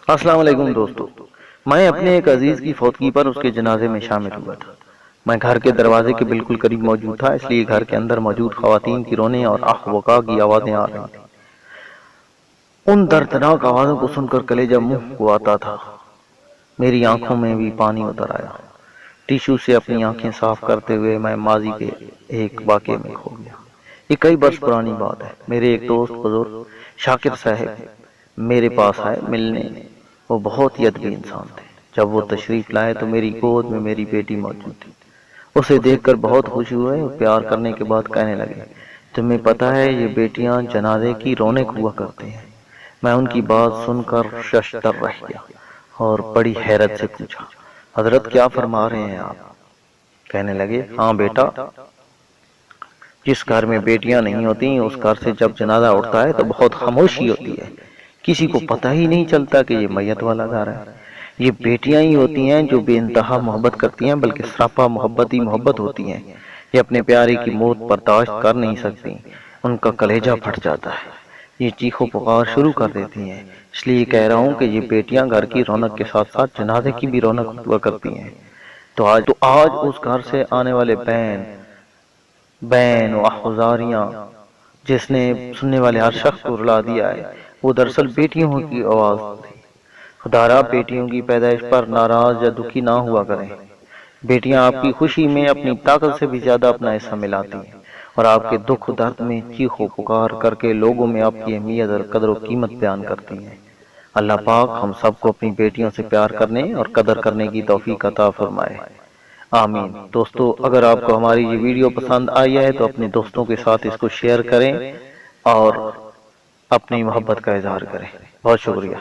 السلام علیکم دوستو، میں اپنے ایک عزیز کی فوتگی پر اس کے جنازے میں شامل ہوا تھا۔ میں گھر کے دروازے کے بالکل قریب موجود تھا، اس لیے گھر کے اندر موجود خواتین کی رونے اور آہ وقاع کی آوازیں آ رہی تھیں۔ ان دردناک آوازوں کو سن کر کلیجہ منہ کو آتا تھا، میری آنکھوں میں بھی پانی اتر آیا۔ ٹیشو سے اپنی آنکھیں صاف کرتے ہوئے میں ماضی کے ایک واقعے میں کھو گیا۔ یہ کئی برس پرانی بات ہے۔ میرے ایک دوست بزرگ شاکر صاحب میرے پاس آئے ملنے۔ وہ بہت ہی ادبی انسان تھے۔ جب وہ تشریف لائے تو میری گود میں میری بیٹی موجود تھی۔ اسے دیکھ کر بہت خوشی ہوئے اور پیار کرنے کے بعد کہنے لگے، تمہیں پتہ ہے یہ بیٹیاں جنازے کی رونق ہوا کرتے ہیں۔ میں ان کی بات سن کر ششدر رہ گیا اور بڑی حیرت سے پوچھا، حضرت کیا فرما رہے ہیں آپ؟ کہنے لگے، ہاں بیٹا، جس گھر میں بیٹیاں نہیں ہوتی اس گھر سے جب جنازہ اٹھتا ہے تو بہت خاموشی ہوتی ہے۔ کسی کو پتہ ہی نہیں چلتا کہ یہ میت والا گھر ہے۔ یہ بیٹیاں ہی ہوتی ہیں جو بے انتہا محبت کرتی ہیں، بلکہ سراپا محبت ہی محبت ہوتی ہیں۔ یہ اپنے پیارے کی موت برداشت کر نہیں سکتی، ان کا کلیجہ پھٹ جاتا ہے۔ یہ چیخو پکار شروع کر دیتی ہیں۔ اس لیے کہہ رہا ہوں کہ یہ بیٹیاں گھر کی رونق کے ساتھ ساتھ جنازے کی بھی رونق ہوا کرتی ہیں۔ تو آج اس گھر سے آنے والے بین و احزاریاں جس نے سننے والے ہر شخص کو رلا دیا ہے، وہ دراصل بیٹیوں کی آواز تھی۔ خدارا بیٹیوں کی پیدائش پر ناراض یا دکھی نہ ہوا کریں۔ بیٹیاں آپ کی خوشی میں اپنی طاقت سے بھی زیادہ اپنا حصہ ملاتی ہیں اور آپ کے دکھ و درد میں چیخو پکار کر کے لوگوں میں آپ کی اہمیت اور قدر و قیمت بیان کرتی ہیں۔ اللہ پاک ہم سب کو اپنی بیٹیوں سے پیار کرنے اور قدر کرنے کی توفیق عطا فرمائے، آمین۔ دوستو، اگر آپ کو ہماری یہ ویڈیو پسند آئی ہے تو اپنے دوستوں کے ساتھ اس کو شیئر کریں اور اپنی محبت کا اظہار کریں۔ بہت شکریہ۔